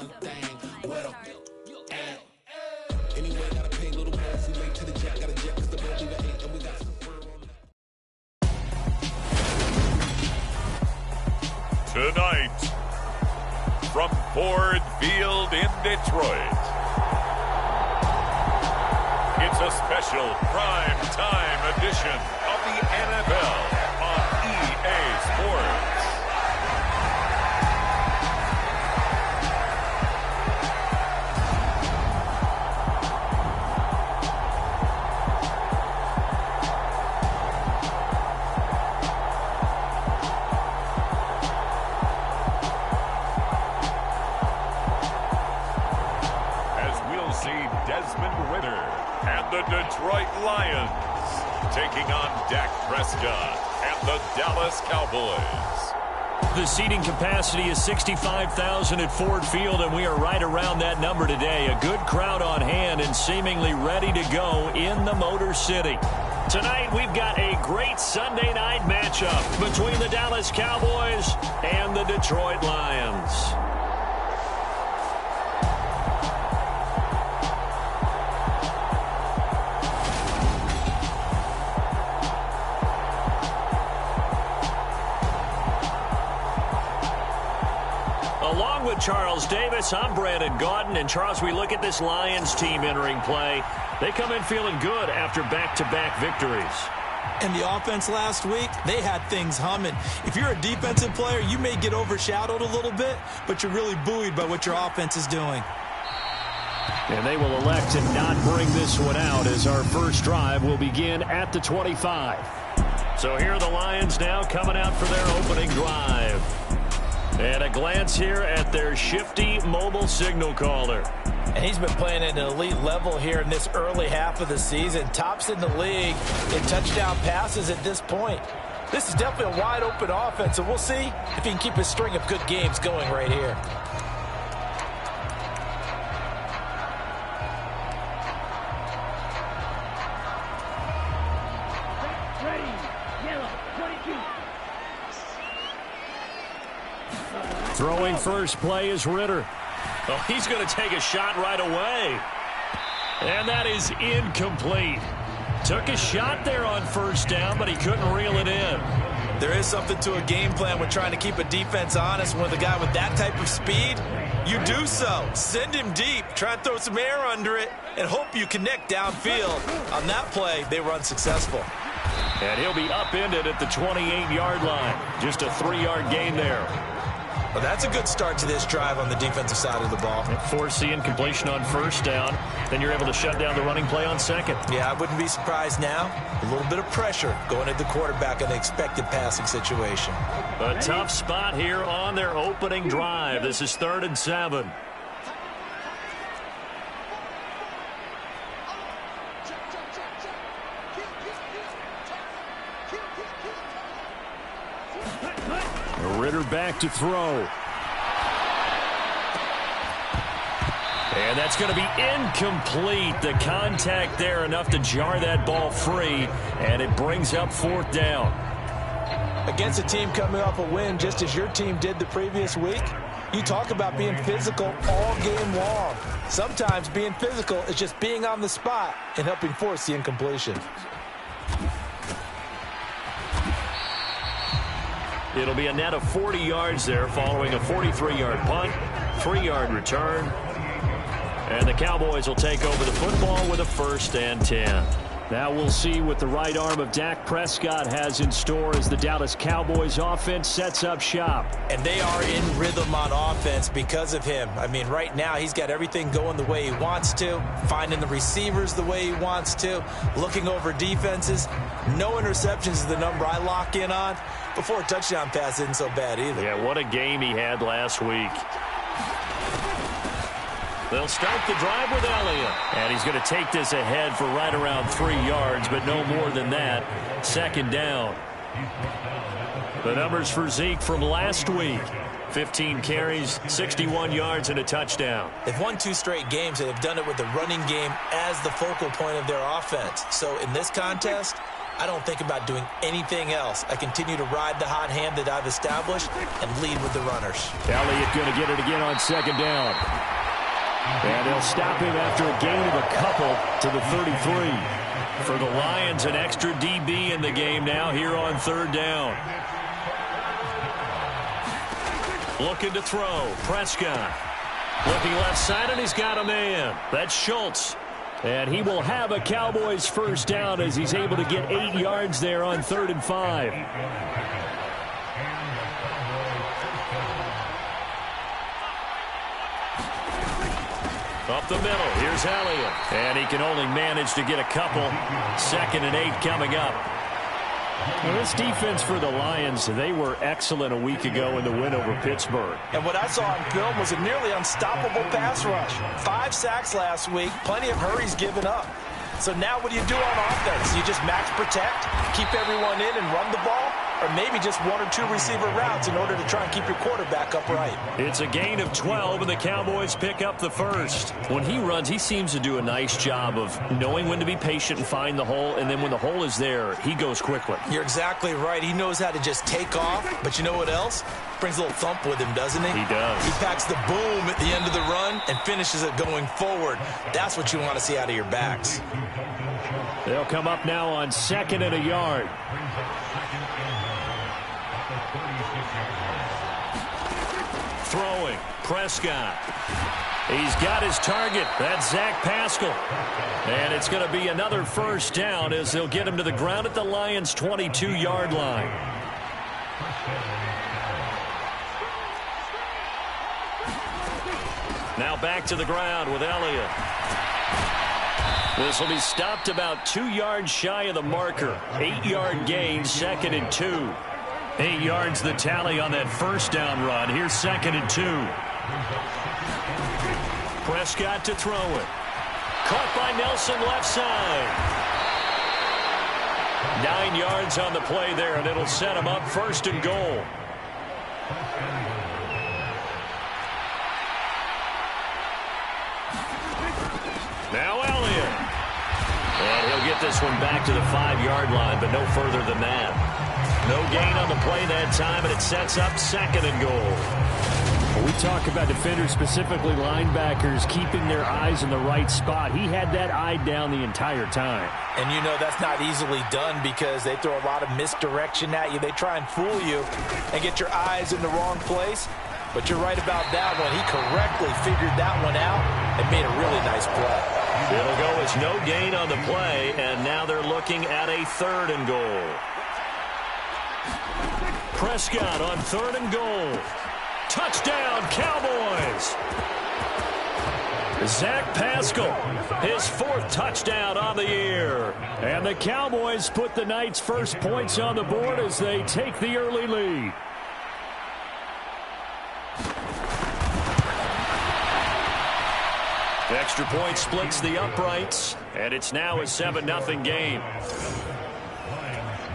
one thing. What up? Anyway, gotta pay a little more if we late to the jet. Got a jet 'cause the boat leave at 8 and we got some fur on that. Tonight, from Ford Field in Detroit, it's a special prime time edition of the NFL on EA Sports. The Detroit Lions taking on Dak Prescott and the Dallas Cowboys. The seating capacity is 65,000 at Ford Field, and we are right around that number today. A good crowd on hand and seemingly ready to go in the Motor City. Tonight, we've got a great Sunday night matchup between the Dallas Cowboys and the Detroit Lions. Along with Charles Davis, I'm Brandon Gaudin. And Charles, we look at this Lions team entering play. They come in feeling good after back-to-back victories. And the offense last week, they had things humming. If you're a defensive player, you may get overshadowed a little bit, but you're really buoyed by what your offense is doing. And they will elect to not bring this one out as our first drive will begin at the 25. So here are the Lions now coming out for their opening drive. And a glance here at their shifty mobile signal caller. And he's been playing at an elite level here in this early half of the season. Tops in the league in touchdown passes at this point. This is definitely a wide-open offense, and we'll see if he can keep his string of good games going right here. Throwing first play is Ritter. Oh, he's going to take a shot right away. And that is incomplete. Took a shot there on first down, but he couldn't reel it in. There is something to a game plan with trying to keep a defense honest. With a guy with that type of speed, you do so. Send him deep, try and throw some air under it, and hope you connect downfield. On that play, they were unsuccessful. And he'll be upended at the 28-yard line. Just a 3-yard gain there. Well, that's a good start to this drive on the defensive side of the ball. Force the incompletion on first down. Then you're able to shut down the running play on second. Yeah, I wouldn't be surprised now. A little bit of pressure going at the quarterback in an expected passing situation. A tough spot here on their opening drive. This is 3rd and 7. Ritter back to throw. And that's going to be incomplete. The contact there enough to jar that ball free, and it brings up 4th down. Against a team coming off a win just as your team did the previous week, you talk about being physical all game long. Sometimes being physical is just being on the spot and helping force the incompletion. It'll be a net of 40 yards there following a 43-yard punt, 3-yard return. And the Cowboys will take over the football with a 1st and 10. Now we'll see what the right arm of Dak Prescott has in store as the Dallas Cowboys offense sets up shop. And they are in rhythm on offense because of him. I mean, right now he's got everything going the way he wants to, finding the receivers the way he wants to, looking over defenses. No interceptions is the number I lock in on. Before a touchdown pass isn't so bad either. Yeah, what a game he had last week. They'll start the drive with Elliott. And he's going to take this ahead for right around 3 yards, but no more than that. 2nd down. The numbers for Zeke from last week. 15 carries, 61 yards, and a touchdown. They've won 2 straight games, and they've done it with the running game as the focal point of their offense. So in this contest, I don't think about doing anything else. I continue to ride the hot hand that I've established and lead with the runners. Elliott going to get it again on second down. And they'll stop him after a gain of a couple to the 33. For the Lions, an extra DB in the game now here on third down. Looking to throw. Prescott. Looking left side, and he's got a man. That's Schultz. And he will have a Cowboys first down as he's able to get 8 yards there on 3rd and 5. Up the middle, here's Elliott. And he can only manage to get a couple. 2nd and 8 coming up. Well, this defense for the Lions, they were excellent a week ago in the win over Pittsburgh. And what I saw on film was a nearly unstoppable pass rush. 5 sacks last week, plenty of hurries given up. So now what do you do on offense? You just max protect, keep everyone in and run the ball? Or maybe just 1 or 2 receiver routes in order to try and keep your quarterback upright. It's a gain of 12, and the Cowboys pick up the first. When he runs, he seems to do a nice job of knowing when to be patient and find the hole, and then when the hole is there, he goes quickly. You're exactly right. He knows how to just take off, but you know what else? Brings a little thump with him, doesn't he? He does. He packs the boom at the end of the run and finishes it going forward. That's what you want to see out of your backs. They'll come up now on 2nd and a yard. Throwing, Prescott. He's got his target. That's Zach Pascal. And it's going to be another first down as they'll get him to the ground at the Lions' 22-yard line. Now back to the ground with Elliott. This will be stopped about 2 yards shy of the marker. 8-yard gain, 2nd and 2. 8 yards the tally on that first down run. Here's 2nd and 2. Prescott to throw it. Caught by Nelson left side. 9 yards on the play there, and it'll set him up 1st and goal. Now Elliott. And he'll get this one back to the 5-yard line, but no further than that. No gain on the play that time, and it sets up 2nd and goal. When we talk about defenders, specifically linebackers, keeping their eyes in the right spot. He had that eye down the entire time. And you know that's not easily done because they throw a lot of misdirection at you. They try and fool you and get your eyes in the wrong place. But you're right about that one. He correctly figured that one out and made a really nice play. It'll go as no gain on the play, and now they're looking at a 3rd and goal. Prescott on 3rd and goal. Touchdown, Cowboys! Zach Pascal, his 4th touchdown on the year. And the Cowboys put the night's first points on the board as they take the early lead. Extra point splits the uprights, and it's now a 7-0 game.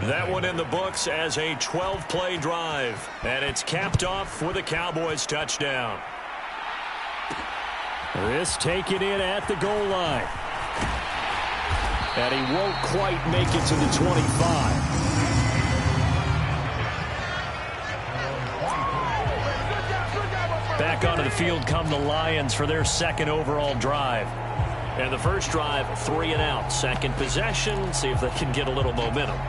That one in the books as a 12-play drive, and it's capped off with a Cowboys touchdown. This taken in at the goal line. And he won't quite make it to the 25. Back onto the field come the Lions for their 2nd overall drive. And the first drive, 3 and out. 2nd possession, see if they can get a little momentum.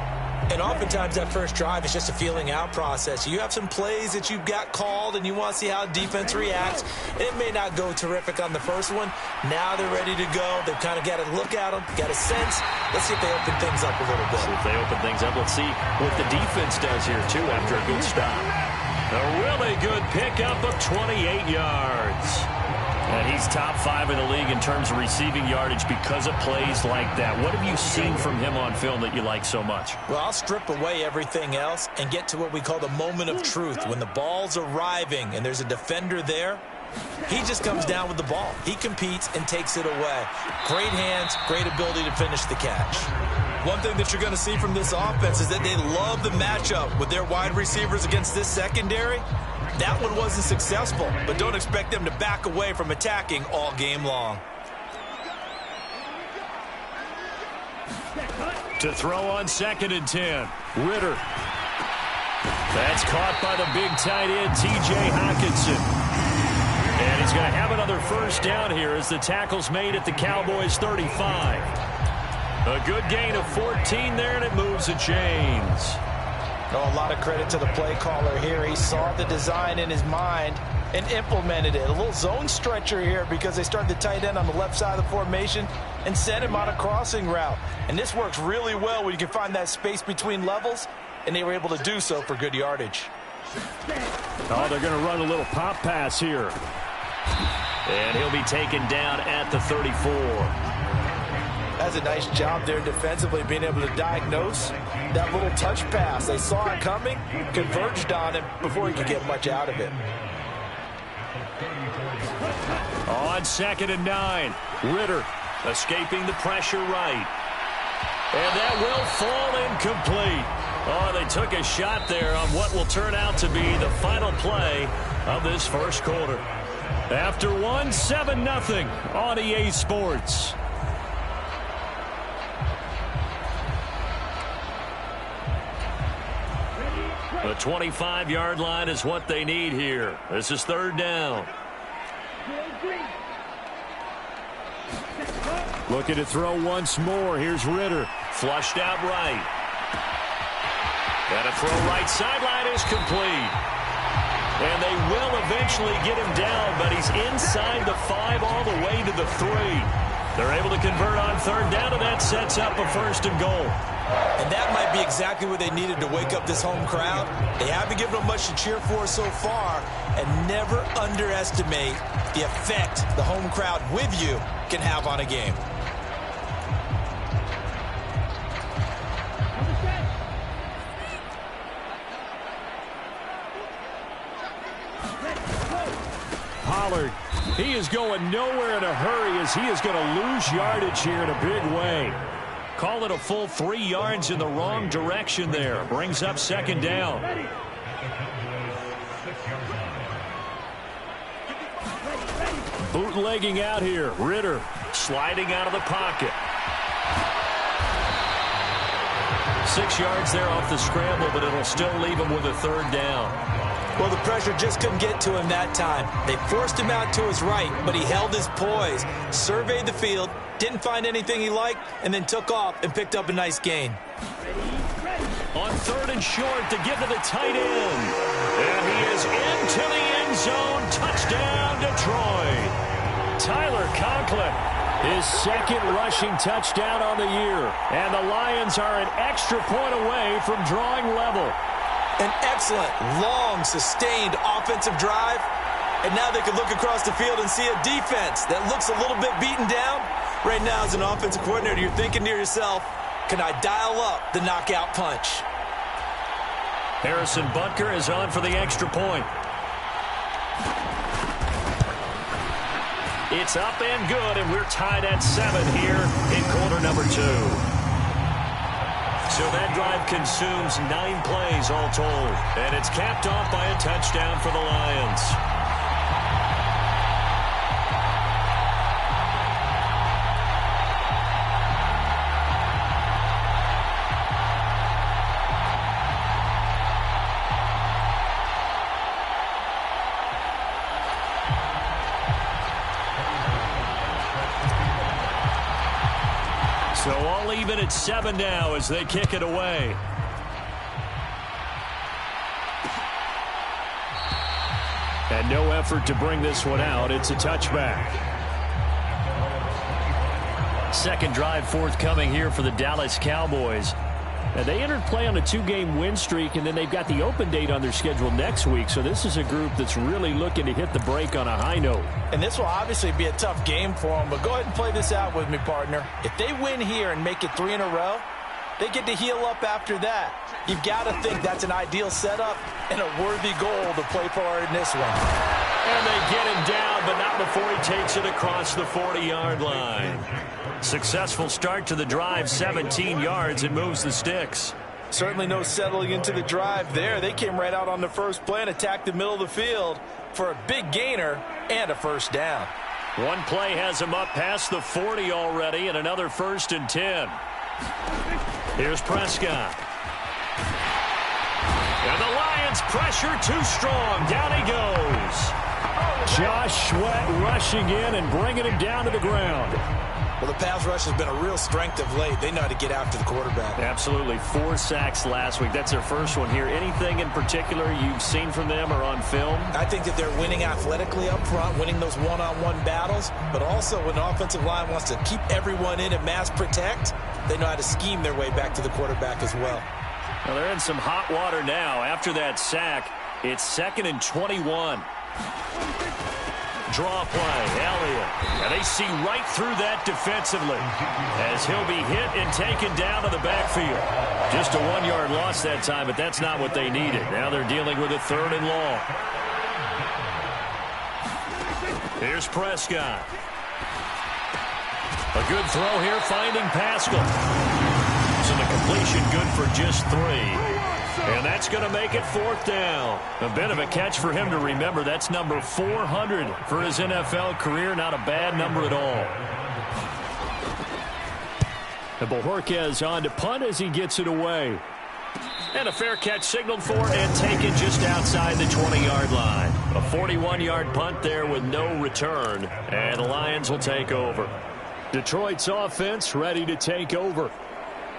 And oftentimes that first drive is just a feeling out process. You have some plays that you've got called and you want to see how defense reacts. It may not go terrific on the first one. Now they're ready to go. They've kind of got to look at them, got a sense. Let's see if they open things up a little bit. See if they open things up. Let's see what the defense does here, too, after a good stop. A really good pickup of 28 yards. And he's top 5 in the league in terms of receiving yardage because of plays like that. What have you seen from him on film that you like so much? Well, I'll strip away everything else and get to what we call the moment of truth. When the ball's arriving and there's a defender there, he just comes down with the ball. He competes and takes it away. Great hands, great ability to finish the catch. One thing that you're going to see from this offense is that they love the matchup with their wide receivers against this secondary. That one wasn't successful, but don't expect them to back away from attacking all game long. To throw on 2nd and 10. Ritter. That's caught by the big tight end, T.J. Hockenson. And he's going to have another first down here as the tackle's made at the Cowboys' 35. A good gain of 14 there, and it moves the chains. Oh, a lot of credit to the play caller here. He saw the design in his mind and implemented it. A little zone stretcher here because they started the tight end on the left side of the formation and sent him on a crossing route. And this works really well when you can find that space between levels, and they were able to do so for good yardage. Oh, they're going to run a little pop pass here. And he'll be taken down at the 34. That's a nice job there defensively, being able to diagnose that little touch pass. They saw it coming, converged on him before he could get much out of it. On 2nd and 9, Ritter escaping the pressure right. And that will fall incomplete. Oh, they took a shot there on what will turn out to be the final play of this first quarter. After 7-0 on EA Sports. The 25-yard line is what they need here. This is 3rd down. Looking to throw once more. Here's Ritter. Flushed out right. And a throw right sideline is complete. And they will eventually get him down, but he's inside the 5 all the way to the 3. They're able to convert on 3rd down, and that sets up a 1st and goal. And that might be exactly what they needed to wake up this home crowd. They haven't given them much to cheer for so far, and never underestimate the effect the home crowd with you can have on a game. Pollard, he is going nowhere in a hurry as he is going to lose yardage here in a big way. Call it a full 3 yards in the wrong direction there. Brings up 2nd down. Bootlegging out here. Ritter sliding out of the pocket. 6 yards there off the scramble, but it'll still leave him with a 3rd down. Well, the pressure just couldn't get to him that time. They forced him out to his right, but he held his poise, surveyed the field, didn't find anything he liked, and then took off and picked up a nice gain. On 3rd and short to give to the tight end. And he is into the end zone. Touchdown, Detroit. Tyler Conklin, his 2nd rushing touchdown on the year. And the Lions are an extra point away from drawing level. An excellent, long, sustained offensive drive. And now they can look across the field and see a defense that looks a little bit beaten down. Right now, as an offensive coordinator, you're thinking to yourself, can I dial up the knockout punch? Harrison Butker is on for the extra point. It's up and good, and we're tied at 7 here in quarter number 2. So that drive consumes 9 plays all told. And it's capped off by a touchdown for the Lions. So all even at 7 now as they kick it away. And no effort to bring this one out. It's a touchback. 2nd drive forthcoming here for the Dallas Cowboys. And they entered play on a 2-game win streak, and then they've got the open date on their schedule next week. So this is a group that's really looking to hit the break on a high note. And this will obviously be a tough game for them, but go ahead and play this out with me, partner. If they win here and make it 3 in a row, they get to heal up after that. You've got to think that's an ideal setup and a worthy goal to play for in this one. And they get him down, but not before he takes it across the 40-yard line. Successful start to the drive, 17 yards, and moves the sticks. Certainly no settling into the drive there. They came right out on the first play and attacked the middle of the field for a big gainer and a 1st down. One play has him up past the 40 already, and another 1st and 10. Here's Prescott. And the Lions pressure too strong. Down he goes. Josh Sweat rushing in and bringing him down to the ground. Well, the pass rush has been a real strength of late. They know how to get after the quarterback. Absolutely. 4 sacks last week. That's their first one here. Anything in particular you've seen from them or on film? I think that they're winning athletically up front, winning those one-on-one battles, but also when the offensive line wants to keep everyone in and mass protect, they know how to scheme their way back to the quarterback as well. Well, they're in some hot water now. After that sack, it's 2nd and 21. Draw play, Elliott. And they see right through that defensively as he'll be hit and taken down to the backfield. Just a 1-yard loss that time, but that's not what they needed. Now they're dealing with a 3rd and long. Here's Prescott. A good throw here, finding Pascal. So the completion good for just 3. And that's going to make it 4th down. A bit of a catch for him to remember. That's number 400 for his NFL career. Not a bad number at all. And Bojorquez on to punt as he gets it away. And a fair catch signaled for and taken just outside the 20-yard line. A 41-yard punt there with no return. And the Lions will take over. Detroit's offense ready to take over.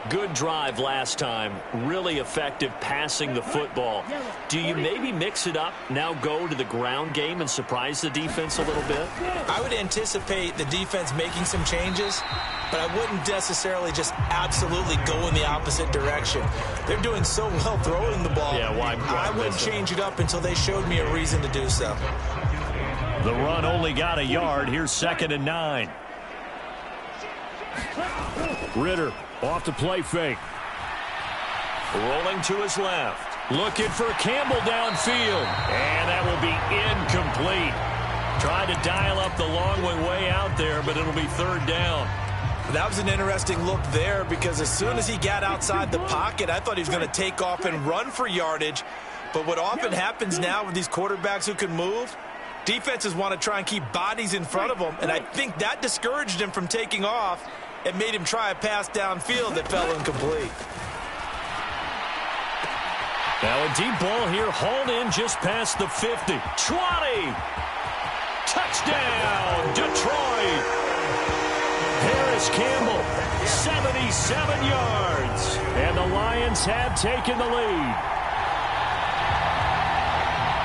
Good drive last time. Really effective passing the football. Do you maybe mix it up, now go to the ground game and surprise the defense a little bit? I would anticipate the defense making some changes, but I wouldn't necessarily just absolutely go in the opposite direction. They're doing so well throwing the ball. Yeah, why I wouldn't change it up until they showed me a reason to do so. The run only got a yard. Here's 2nd and 9. Ritter off the play fake. Rolling to his left. Looking for Campbell downfield. And that will be incomplete. Tried to dial up the long way out there, but it'll be 3rd down. That was an interesting look there because as soon as he got outside the pocket, I thought he was going to take off and run for yardage. But what often happens now with these quarterbacks who can move, defenses want to try and keep bodies in front of them, and I think that discouraged him from taking off and made him try a pass downfield that fell incomplete. Now a deep ball here, hauled in just past the 50. 20! Touchdown, Detroit! Harris Campbell, 77 yards. And the Lions have taken the lead.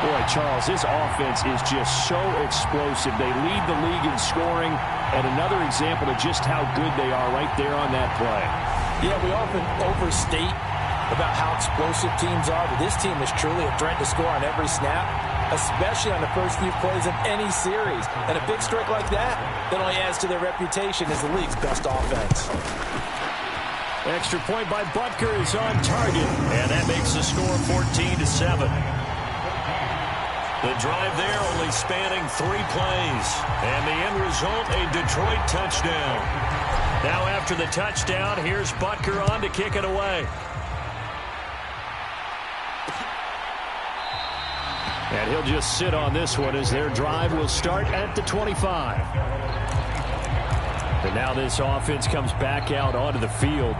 Boy, Charles, this offense is just so explosive. They lead the league in scoring, and another example of just how good they are right there on that play. Yeah, we often overstate about how explosive teams are, but this team is truly a threat to score on every snap, especially on the first few plays of any series. And a big streak like that only adds to their reputation as the league's best offense. Extra point by Butker is on target, and that makes the score 14-7. The drive there only spanning 3 plays. And the end result, a Detroit touchdown. Now after the touchdown, here's Butker on to kick it away. And he'll just sit on this one as their drive will start at the 25. And now this offense comes back out onto the field.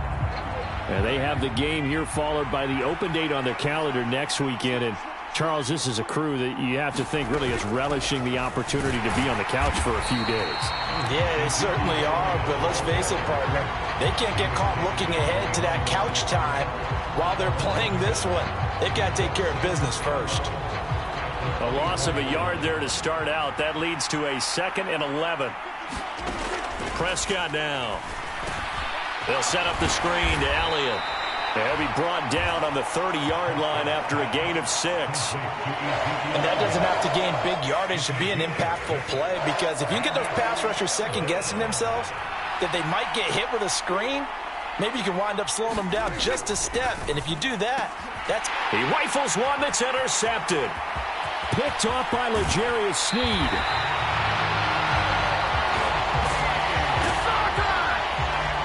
And they have the game here followed by the open date on their calendar next weekend. And Charles, this is a crew that you have to think really is relishing the opportunity to be on the couch for a few days. Yeah, they certainly are, but let's face it, partner, they can't get caught looking ahead to that couch time while they're playing this one. They've got to take care of business first. A loss of a yard there to start out. That leads to a 2nd and 11. Prescott now. They'll set up the screen to Elliott. He'll be brought down on the 30-yard line after a gain of 6. And that doesn't have to gain big yardage to be an impactful play, because if you get those pass rushers second-guessing themselves that they might get hit with a screen, maybe you can wind up slowing them down just a step. And if you do that, that's... He rifles one that's intercepted. Picked off by L'Jarius Sneed.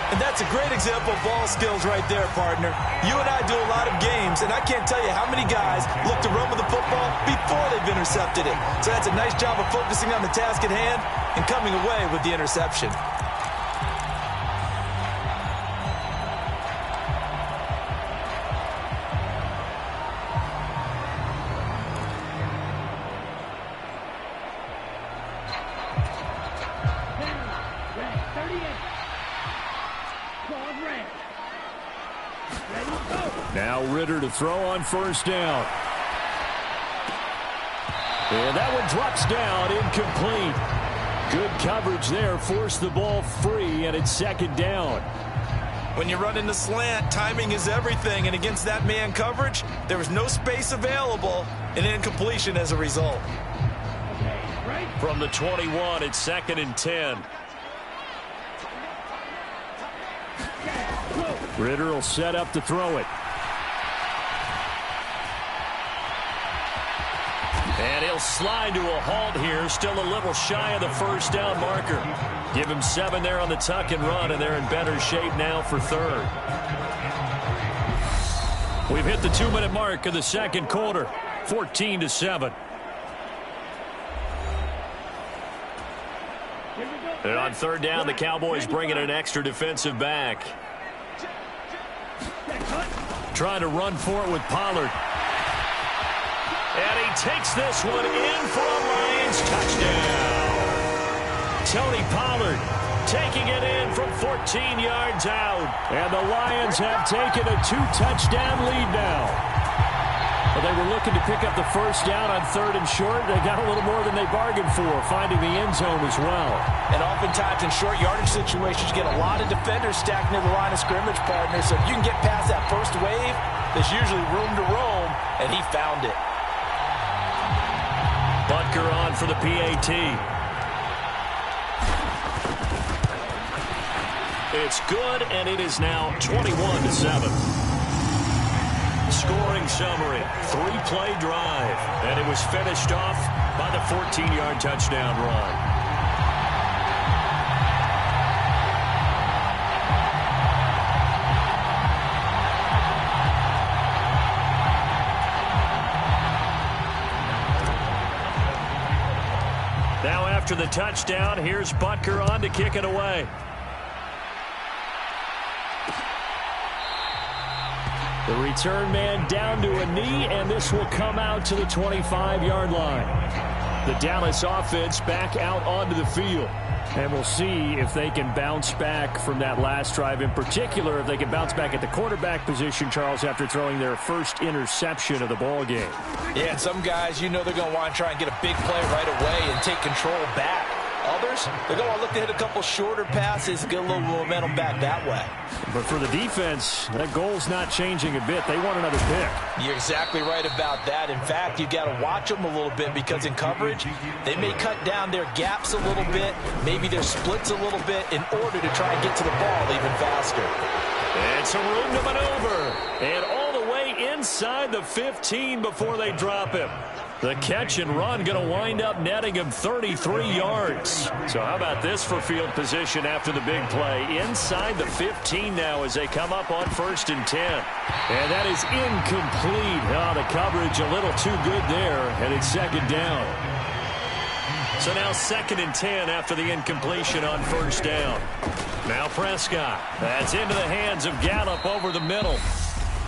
And that's a great example of ball skills right there, partner. You and I do a lot of games, and I can't tell you how many guys look to run with the football before they've intercepted it. So that's a nice job of focusing on the task at hand and coming away with the interception. Now Ritter to throw on first down. And that one drops down, incomplete. Good coverage there, forced the ball free, and it's second down. When you run in the slant, timing is everything, and against that man coverage, there was no space available, and incompletion as a result. From the 21, it's second and 10. Ritter will set up to throw it. And he'll slide to a halt here, still a little shy of the first down marker. Give him 7 there on the tuck and run, and they're in better shape now for third. We've hit the 2-minute mark of the second quarter, 14-7. And on third down, the Cowboys bring in an extra defensive back. Trying to run for it with Pollard. And he takes this one in for a Lions touchdown. Tony Pollard taking it in from 14 yards out. And the Lions have taken a 2-touchdown lead now. Well, they were looking to pick up the first down on third and short. They got a little more than they bargained for, finding the end zone as well. And oftentimes in short yardage situations, you get a lot of defenders stacked near the line of scrimmage, partner. So if you can get past that first wave, there's usually room to roam, and he found it. Butker on for the PAT. It's good, and it is now 21-7. Scoring summary, 3-play drive, and it was finished off by the 14-yard touchdown run. Now after the touchdown, here's Butker on to kick it away. The return man down to a knee, and this will come out to the 25-yard line. The Dallas offense back out onto the field. And we'll see if they can bounce back from that last drive. In particular, if they can bounce back at the quarterback position, Charles, after throwing their first interception of the ball game. Yeah, and some guys, you know they're going to want to try and get a big play right away and take control back. Others, they're going to look to hit a couple shorter passes, get a little momentum back that way. But for the defense, that goal's not changing a bit. They want another pick. You're exactly right about that. In fact, you've got to watch them a little bit because in coverage, they may cut down their gaps a little bit, maybe their splits a little bit in order to try and get to the ball even faster. And some room to maneuver. And all the way inside the 15 before they drop him. The catch and run going to wind up netting him 33 yards. So how about this for field position after the big play? Inside the 15 now as they come up on 1st and 10. And that is incomplete. Oh, the coverage a little too good there, and it's second down. So now 2nd and 10 after the incompletion on 1st down. Now Prescott. That's into the hands of Gallup over the middle.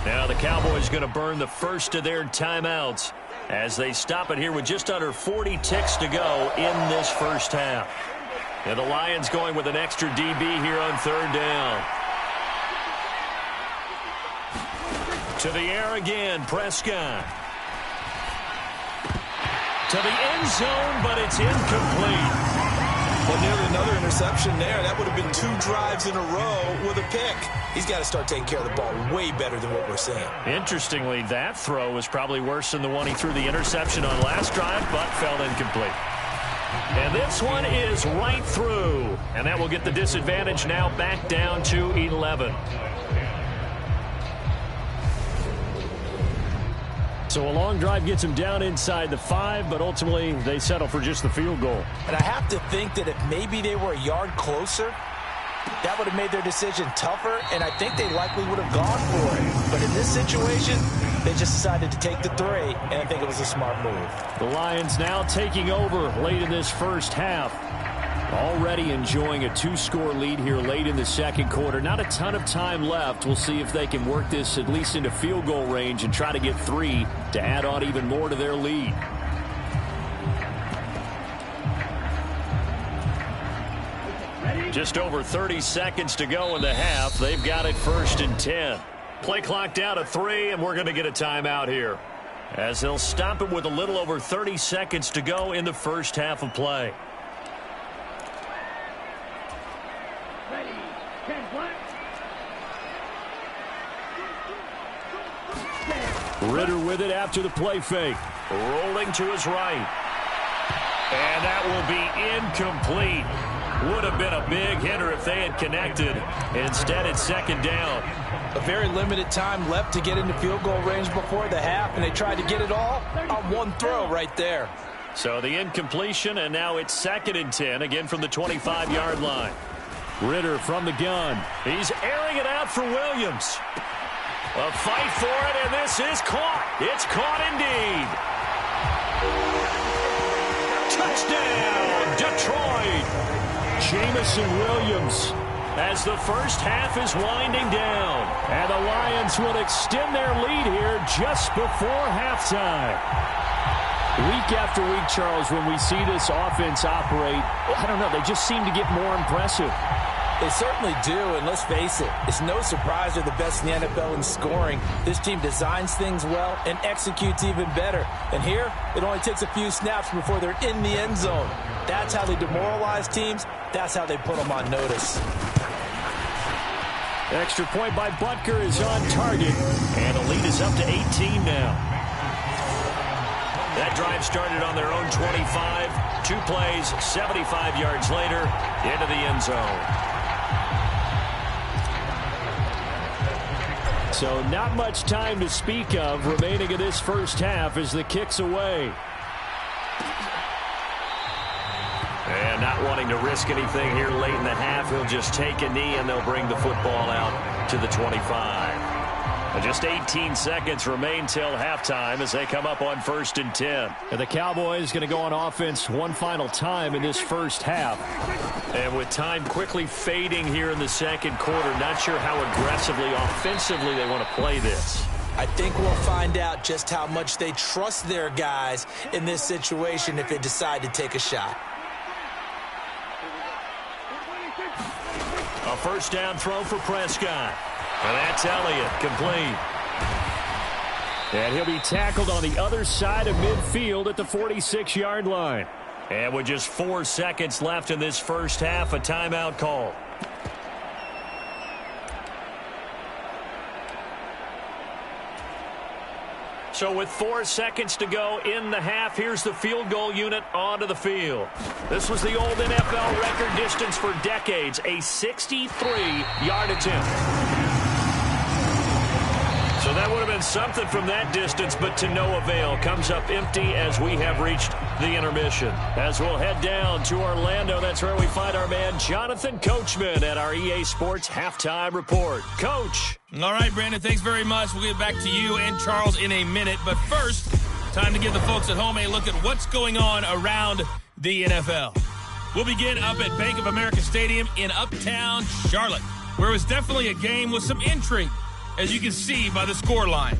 Now the Cowboys going to burn the first of their timeouts as they stop it here with just under 40 ticks to go in this first half. And the Lions going with an extra DB here on 3rd down. To the air again, Prescott. To the end zone, but it's incomplete. Well, nearly another interception there. That would have been 2 drives in a row with a pick. He's got to start taking care of the ball way better than what we're seeing. Interestingly, that throw was probably worse than the one he threw the interception on last drive, but fell incomplete. And this one is right through. And that will get the disadvantage now back down to 11. So a long drive gets them down inside the 5, but ultimately they settle for just the field goal. And I have to think that if maybe they were a yard closer, that would have made their decision tougher, and I think they likely would have gone for it. But in this situation, they just decided to take the 3, and I think it was a smart move. The Lions now taking over late in this first half. Already enjoying a 2-score lead here late in the second quarter. Not a ton of time left. We'll see if they can work this at least into field goal range and try to get 3 to add on even more to their lead. Just over 30 seconds to go in the half. They've got it 1st and 10. Play clock down to 3, and we're going to get a timeout here, as they'll stop it with a little over 30 seconds to go in the first half of play. Ritter with it after the play fake. Rolling to his right. And that will be incomplete. Would have been a big hitter if they had connected. Instead, it's second down. A very limited time left to get into field goal range before the half, and they tried to get it all on one throw right there. So the incompletion, and now it's 2nd and 10, again from the 25-yard line. Ritter from the gun. He's airing it out for Williams. A fight for it, and this is caught. It's caught indeed. Touchdown, Detroit. Jamison Williams, as the first half is winding down. And the Lions will extend their lead here just before halftime. Week after week, Charles, when we see this offense operate, I don't know, they just seem to get more impressive. They certainly do, and let's face it, it's no surprise they're the best in the NFL in scoring. This team designs things well and executes even better. And here, it only takes a few snaps before they're in the end zone. That's how they demoralize teams. That's how they put them on notice. Extra point by Butker is on target, and the lead is up to 18 now. That drive started on their own 25. 2 plays, 75 yards later, into the end zone. So not much time to speak of remaining in this first half as the kick's away. And not wanting to risk anything here late in the half, he'll just take a knee and they'll bring the football out to the 25. And just 18 seconds remain till halftime as they come up on 1st and 10. And the Cowboys going to go on offense one final time in this first half. And with time quickly fading here in the second quarter, not sure how aggressively, offensively they want to play this. I think we'll find out just how much they trust their guys in this situation if they decide to take a shot. A first down throw for Prescott. And that's Elliott, complete. And he'll be tackled on the other side of midfield at the 46-yard line. And with just 4 seconds left in this first half, a timeout call. So with 4 seconds to go in the half, here's the field goal unit onto the field. This was the old NFL record distance for decades, a 63-yard attempt. So that would have been something from that distance, but to no avail. Comes up empty as we have reached the intermission. As we'll head down to Orlando, that's where we find our man Jonathan Coachman at our EA Sports Halftime Report. Coach. All right, Brandon, thanks very much. We'll get back to you and Charles in a minute. But first, time to give the folks at home a look at what's going on around the NFL. We'll begin up at Bank of America Stadium in Uptown Charlotte, where it was definitely a game with some intrigue, as you can see by the scoreline.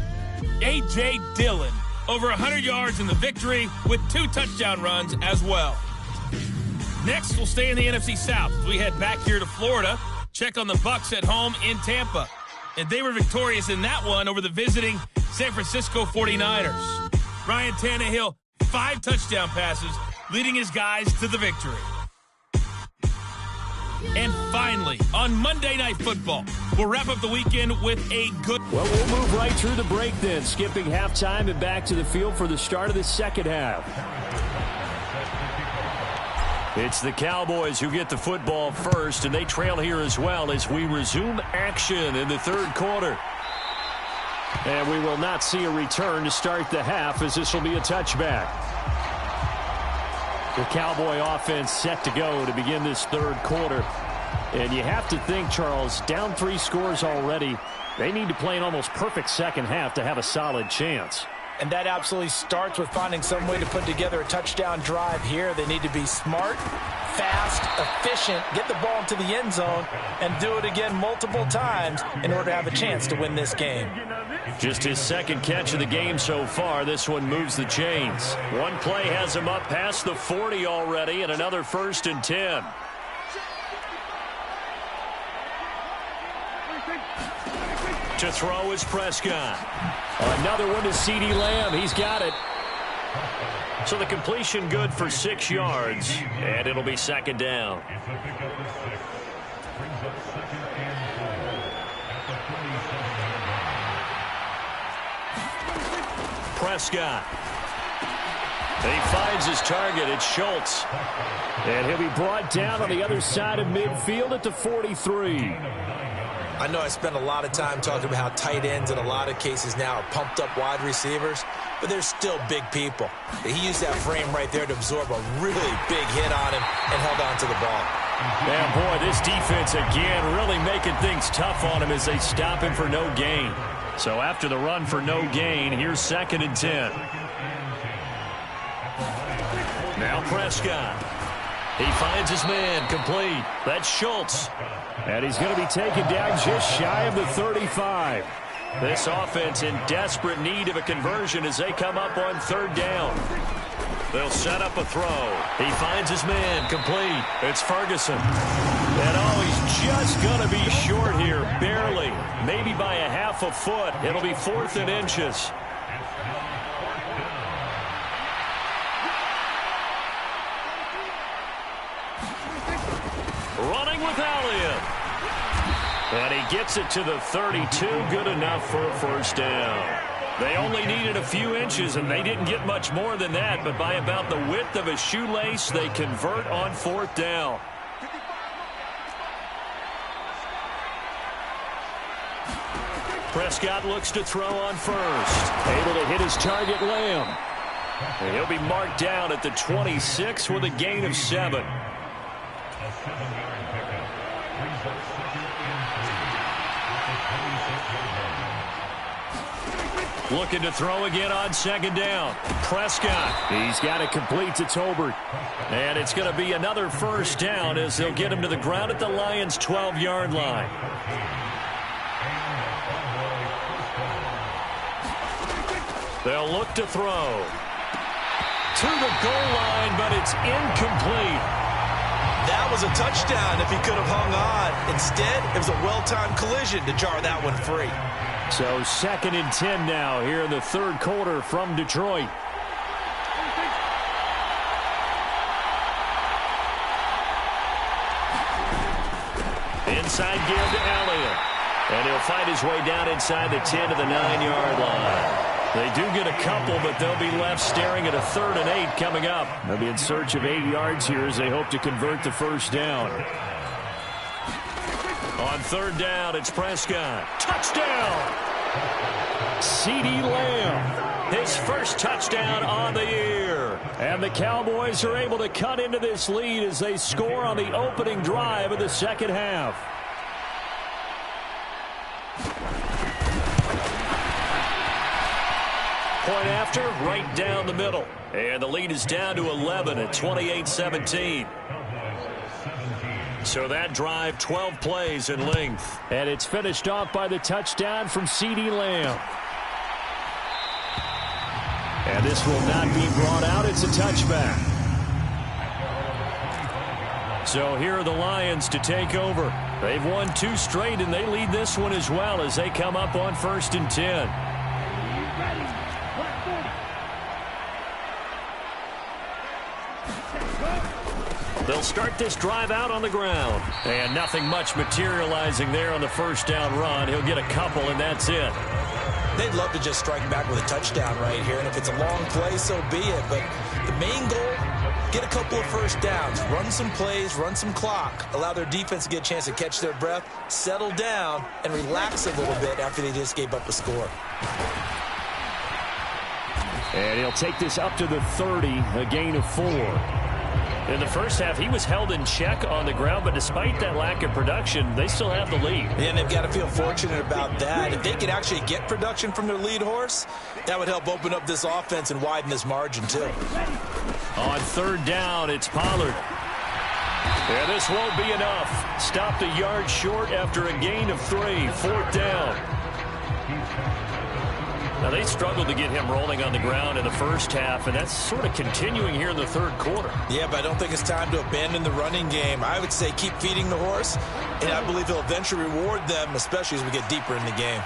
A.J. Dillon, over 100 yards in the victory with 2 touchdown runs as well. Next, we'll stay in the NFC South as we head back here to Florida, check on the Bucs at home in Tampa. And they were victorious in that one over the visiting San Francisco 49ers. Ryan Tannehill, 5 touchdown passes, leading his guys to the victory. And finally, on Monday Night Football, we'll wrap up the weekend with a good... Well, we'll move right through the break then, skipping halftime and back to the field for the start of the second half. It's the Cowboys who get the football first, and they trail here as well as we resume action in the third quarter. And we will not see a return to start the half, as this will be a touchback. The Cowboy offense set to go to begin this third quarter. And you have to think, Charles, down 3 scores already. They need to play an almost perfect second half to have a solid chance. And that absolutely starts with finding some way to put together a touchdown drive here. They need to be smart, fast, efficient, get the ball into the end zone, and do it again multiple times in order to have a chance to win this game. Just his second catch of the game so far. This one moves the chains. One play has him up past the 40 already, and another 1st and 10. To throw is Prescott. Another one to CeeDee Lamb. He's got it. So the completion good for 6 yards, and it'll be second down. Prescott. He finds his target. It's Schultz. And he'll be brought down on the other side of midfield at the 43. I know I spent a lot of time talking about how tight ends in a lot of cases now are pumped up wide receivers, but they're still big people. He used that frame right there to absorb a really big hit on him and held on to the ball. And boy, this defense again really making things tough on him as they stop him for no gain. So after the run for no gain, here's 2nd and 10. Now Prescott. He finds his man complete. That's Schultz. And he's going to be taken down just shy of the 35. This offense in desperate need of a conversion as they come up on 3rd down. They'll set up a throw. He finds his man complete. It's Ferguson. And he's just going to be short here, barely. Maybe by a half a foot. It'll be 4th and inches. Running with Elliott. And he gets it to the 32. Good enough for a first down. They only needed a few inches, and they didn't get much more than that. But by about the width of a shoelace, they convert on 4th down. Prescott looks to throw on first. Able to hit his target, Lamb. And he'll be marked down at the 26 with a gain of 7. Looking to throw again on 2nd down. Prescott. He's got it complete to Tolbert. And it's going to be another first down as they'll get him to the ground at the Lions' 12-yard line. They'll look to throw. To the goal line, but it's incomplete. That was a touchdown if he could have hung on. Instead, it was a well-timed collision to jar that one free. So 2nd and 10 now here in the 3rd quarter from Detroit. Inside give to Elliott. And he'll fight his way down inside the 10 to the 9-yard line. They do get a couple, but they'll be left staring at a 3rd and 8 coming up. They'll be in search of 8 yards here as they hope to convert the first down. On 3rd down, it's Prescott. Touchdown! CeeDee Lamb, his first touchdown on the year. And the Cowboys are able to cut into this lead as they score on the opening drive of the 2nd half. Point after, right down the middle. And the lead is down to 11 at 28-17. So that drive, 12 plays in length. And it's finished off by the touchdown from CeeDee Lamb. And this will not be brought out. It's a touchback. So here are the Lions to take over. They've won 2 straight, and they lead this one as well as they come up on 1st and 10. They'll start this drive out on the ground. And nothing much materializing there on the first down run. He'll get a couple, and that's it. They'd love to just strike back with a touchdown right here. And if it's a long play, so be it. But the main goal, get a couple of first downs. Run some plays, run some clock. Allow their defense to get a chance to catch their breath, settle down, and relax a little bit after they just gave up a score. And he'll take this up to the 30, a gain of 4. In the first half, he was held in check on the ground, but despite that lack of production, they still have the lead. And they've got to feel fortunate about that. If they could actually get production from their lead horse, that would help open up this offense and widen this margin, too. On 3rd down, it's Pollard. And this won't be enough. Stopped a yard short after a gain of 3. 4th down. Now, they struggled to get him rolling on the ground in the first half, and that's sort of continuing here in the third quarter. Yeah, but I don't think it's time to abandon the running game. I would say keep feeding the horse, and I believe he'll eventually reward them, especially as we get deeper in the game.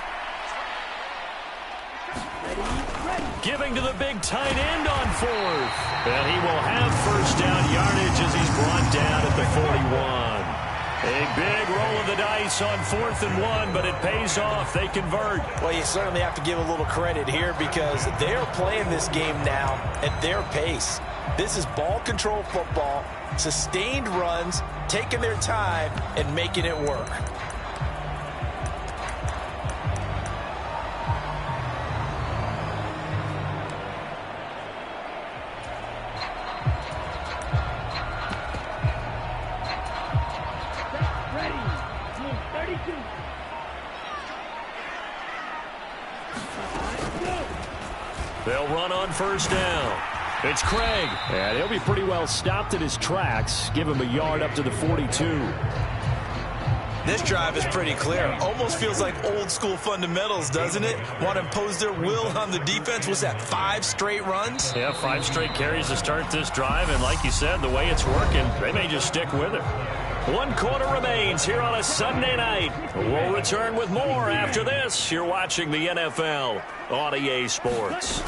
Giving to the big tight end on fourth. And he will have first down yardage as he's brought down at the 41. A big roll of the dice on 4th and 1, but it pays off. They convert. Well, you certainly have to give a little credit here because they're playing this game now at their pace. This is ball control football, sustained runs, taking their time, and making it work. They'll run on first down. It's Craig. And he'll be pretty well stopped in his tracks. Give him a yard up to the 42. This drive is pretty clear. Almost feels like old school fundamentals, doesn't it? Want to impose their will on the defense. Was that 5 straight runs? Yeah, 5 straight carries to start this drive. And like you said, the way it's working, they may just stick with it. 1 quarter remains here on a Sunday night. We'll return with more after this. You're watching the NFL on EA Sports.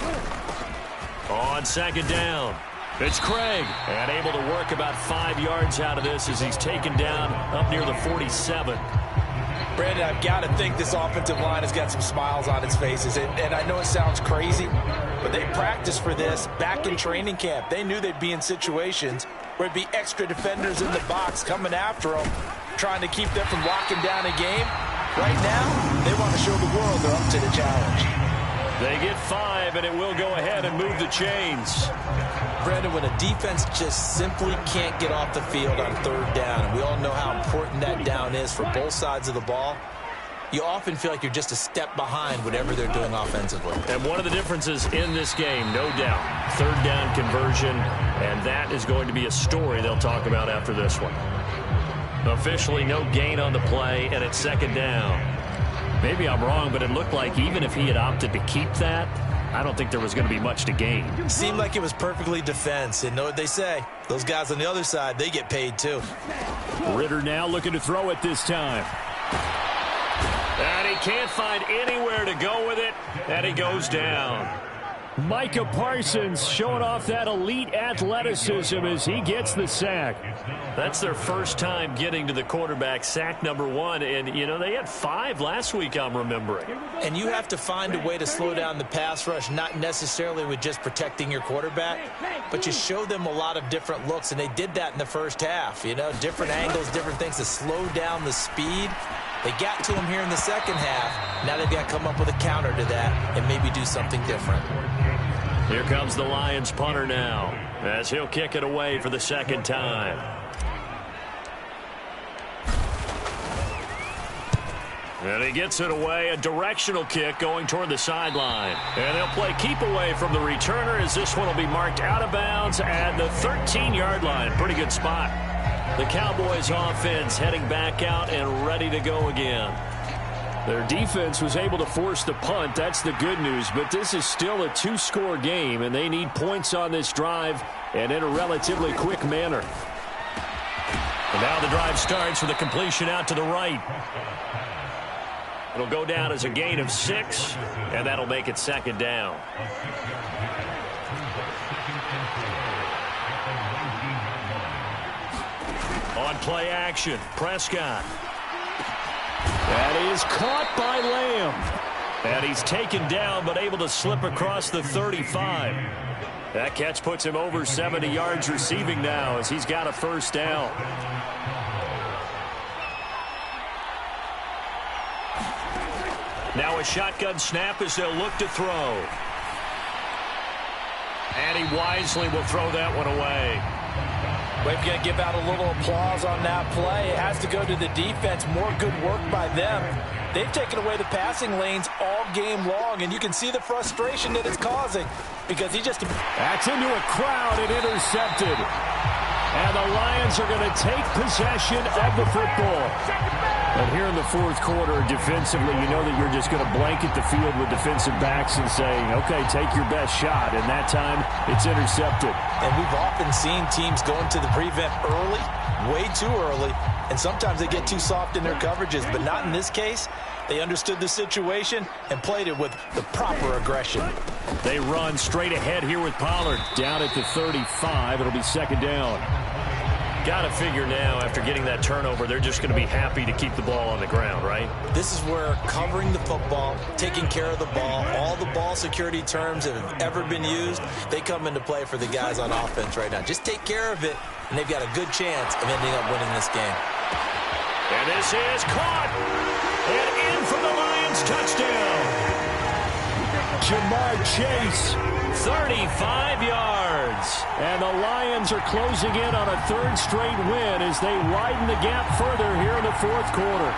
On second down, it's Craig. And able to work about 5 yards out of this as he's taken down up near the 47. Brandon, I've got to think this offensive line has got some smiles on its faces. And I know it sounds crazy, but they practiced for this back in training camp. They knew they'd be in situations where it'd be extra defenders in the box coming after them, trying to keep them from locking down a game. Right now, they want to show the world they're up to the challenge. They get 5, and it will go ahead and move the chains. Brandon, when a defense just simply can't get off the field on 3rd down, and we all know how important that down is for both sides of the ball, you often feel like you're just a step behind whatever they're doing offensively. And one of the differences in this game, no doubt, 3rd down conversion, and that is going to be a story they'll talk about after this one. Officially no gain on the play, and it's 2nd down. Maybe I'm wrong, but it looked like even if he had opted to keep that, I don't think there was going to be much to gain. Seemed like it was perfectly defense, and know what they say. Those guys on the other side, they get paid too. Ritter now looking to throw it this time. And he can't find anywhere to go with it, and he goes down. Micah Parsons showing off that elite athleticism as he gets the sack. That's their first time getting to the quarterback, sack number 1. And, you know, they had 5 last week, I'm remembering. And you have to find a way to slow down the pass rush, not necessarily with just protecting your quarterback, but you show them a lot of different looks, and they did that in the first half. You know, different angles, different things to slow down the speed. They got to him here in the second half. Now they've got to come up with a counter to that and maybe do something different. Here comes the Lions punter now as he'll kick it away for the 2nd time. And he gets it away, a directional kick going toward the sideline. And they'll play keep away from the returner as this one will be marked out of bounds at the 13-yard line. Pretty good spot. The Cowboys offense heading back out and ready to go again. Their defense was able to force the punt. That's the good news. But this is still a 2-score game, and they need points on this drive and in a relatively quick manner. And now the drive starts with a completion out to the right. It'll go down as a gain of 6, and that'll make it 2nd down. On play action, Prescott. That is caught by Lamb. And he's taken down but able to slip across the 35. That catch puts him over 70 yards receiving now as he's got a first down. Now a shotgun snap as they'll look to throw. And he wisely will throw that one away. We're going to give out a little applause on that play. It has to go to the defense. More good work by them. They've taken away the passing lanes all game long, and you can see the frustration that it's causing because he just... That's into a crowd and intercepted. And the Lions are going to take possession of the football. But here in the fourth quarter, defensively, you know that you're just going to blanket the field with defensive backs and saying, okay, take your best shot. And that time, it's intercepted. And we've often seen teams go into the prevent early, way too early, and sometimes they get too soft in their coverages. But not in this case. They understood the situation and played it with the proper aggression. They run straight ahead here with Pollard. Down at the 35. It'll be second down. Got to figure now, after getting that turnover, they're just going to be happy to keep the ball on the ground, right? This is where covering the football, taking care of the ball, all the ball security terms that have ever been used, they come into play for the guys on offense right now. Just take care of it, and they've got a good chance of ending up winning this game. And this is caught. And in from the Lions, touchdown. Jamar Chase, 35 yards. And the Lions are closing in on a third straight win as they widen the gap further here in the fourth quarter.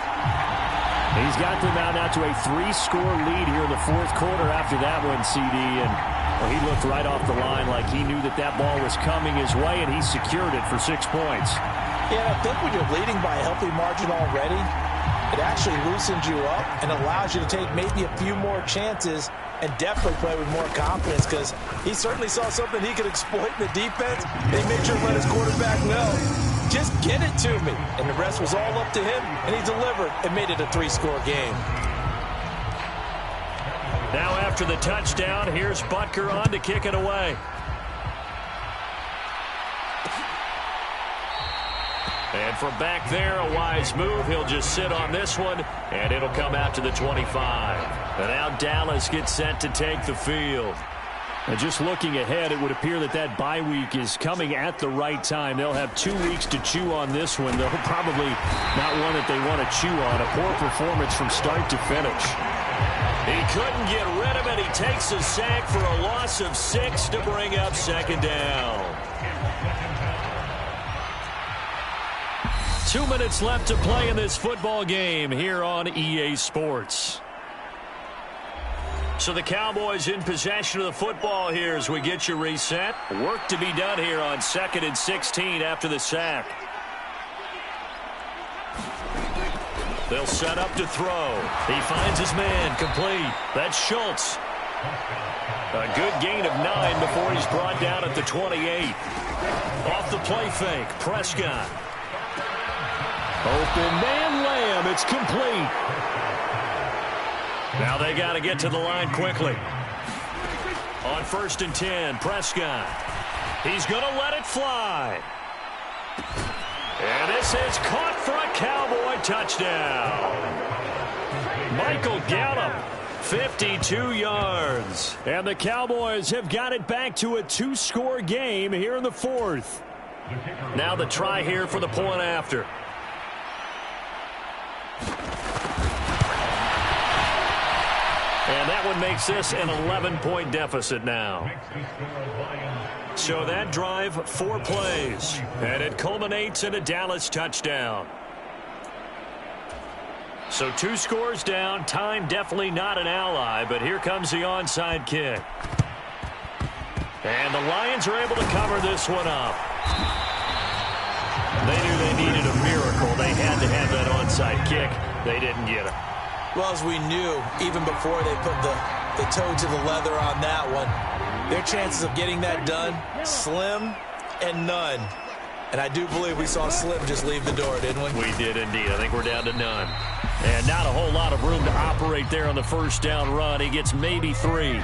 He's got them out to a 3-score lead here in the fourth quarter after that one, CD. And well, he looked right off the line like he knew that that ball was coming his way, and he secured it for 6 points. Yeah, I think when you're leading by a healthy margin already, it actually loosens you up and allows you to take maybe a few more chances and definitely play with more confidence, because he certainly saw something he could exploit in the defense. They made sure to let his quarterback know, just get it to me. And the rest was all up to him, and he delivered and made it a 3-score game. Now after the touchdown, here's Butker on to kick it away. And from back there, a wise move. He'll just sit on this one, and it'll come out to the 25. And now Dallas gets set to take the field. And just looking ahead, it would appear that that bye week is coming at the right time. They'll have 2 weeks to chew on this one, though probably not one that they want to chew on. A poor performance from start to finish. He couldn't get rid of it. He takes a sack for a loss of 6 to bring up second down. 2 minutes left to play in this football game here on EA Sports. So the Cowboys in possession of the football here as we get you reset. Work to be done here on 2nd and 16 after the sack. They'll set up to throw. He finds his man complete. That's Schultz. A good gain of 9 before he's brought down at the 28. Off the play fake, Prescott. Open man Lamb. It's complete. Now they got to get to the line quickly. On 1st and 10, Prescott. He's going to let it fly. And this is caught for a Cowboy touchdown. Michael Gallup, 52 yards. And the Cowboys have got it back to a 2-score game here in the fourth. Now the try here for the point after. And that one makes this an 11-point deficit now. So that drive, 4 plays. And it culminates in a Dallas touchdown. So 2 scores down. Time definitely not an ally, but here comes the onside kick. And the Lions are able to cover this one up. They knew they needed a miracle. They had to have that onside kick. They didn't get it. Well, as we knew, even before they put the toe to the leather on that one, their chances of getting that done, slim and none. And I do believe we saw Slim just leave the door, didn't we? We did indeed. I think we're down to none. And not a whole lot of room to operate there on the first down run. He gets maybe 3.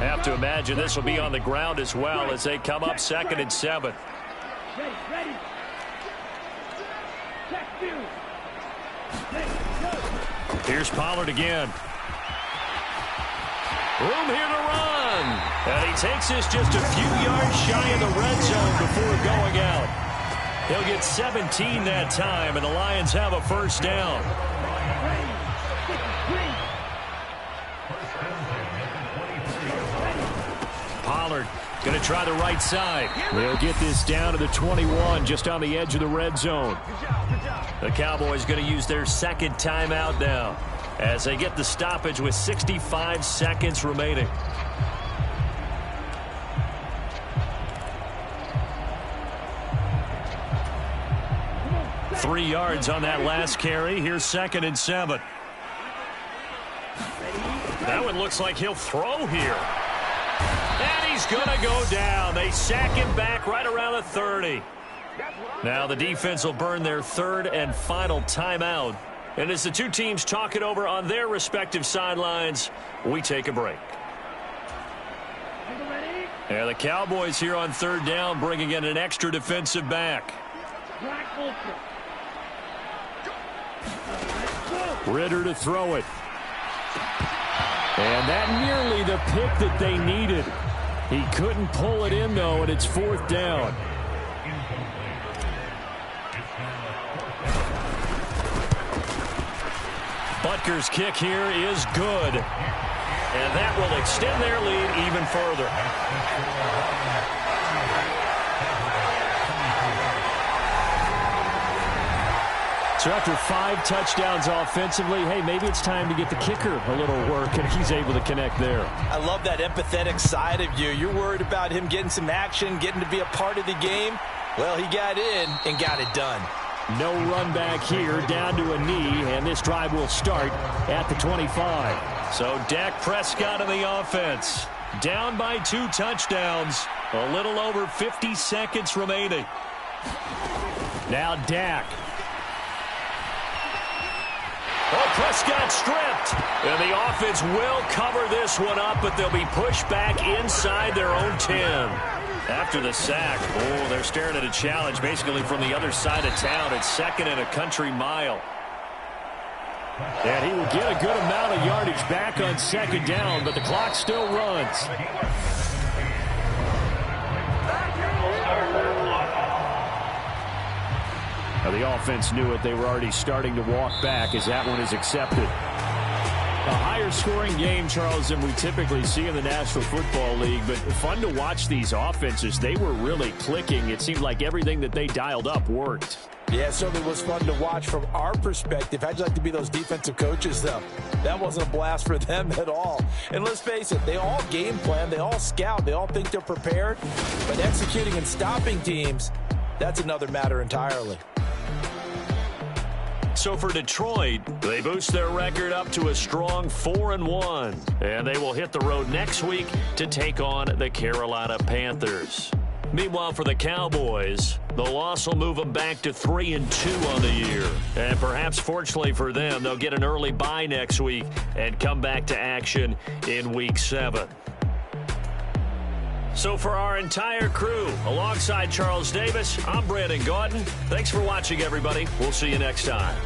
Have to imagine this will be on the ground as well as they come up 2nd and 7. Here's Pollard again. Room here to run. And he takes this just a few yards shy of the red zone before going out. He'll get 17 that time, and the Lions have a first down. Pollard going to try the right side. They'll get this down to the 21, just on the edge of the red zone. The Cowboys going to use their 2nd timeout now as they get the stoppage with 65 seconds remaining. 3 yards on that last carry. Here's 2nd and 7. That one looks like he'll throw here. And he's going to go down. They sack him back right around the 30. Now the defense will burn their 3rd and final timeout. And as the two teams talk it over on their respective sidelines, we take a break. And the Cowboys here on 3rd down, bringing in an extra defensive back. Ritter to throw it. And that nearly the pick that they needed. He couldn't pull it in, though, and it's 4th down. Butker's kick here is good. And that will extend their lead even further. So after 5 touchdowns offensively, hey, maybe it's time to get the kicker a little work, and he's able to connect there. I love that empathetic side of you. You're worried about him getting some action, getting to be a part of the game. Well, he got in and got it done. No run back here, down to a knee, and this drive will start at the 25. So Dak Prescott in the offense, down by 2 touchdowns, a little over 50 seconds remaining. Now Dak. Oh, Prescott stripped. And the offense will cover this one up, but they'll be pushed back inside their own 10. After the sack, oh, they're staring at a challenge basically from the other side of town. It's 2nd and a country mile. And he will get a good amount of yardage back on 2nd down, but the clock still runs. Now the offense knew it. They were already starting to walk back as that one is accepted. A higher scoring game, Charles, than we typically see in the National Football League, but fun to watch these offenses. They were really clicking. It seemed like everything that they dialed up worked. Yeah, it certainly was fun to watch from our perspective. How'd you like to be those defensive coaches, though? That wasn't a blast for them at all. And let's face it, they all game plan, they all scout, they all think they're prepared. But executing and stopping teams, that's another matter entirely. So for Detroit, they boost their record up to a strong 4-1. And they will hit the road next week to take on the Carolina Panthers. Meanwhile, for the Cowboys, the loss will move them back to 3-2 on the year. And perhaps fortunately for them, they'll get an early bye next week and come back to action in Week 7. So for our entire crew, alongside Charles Davis, I'm Brandon Gaudin. Thanks for watching, everybody. We'll see you next time.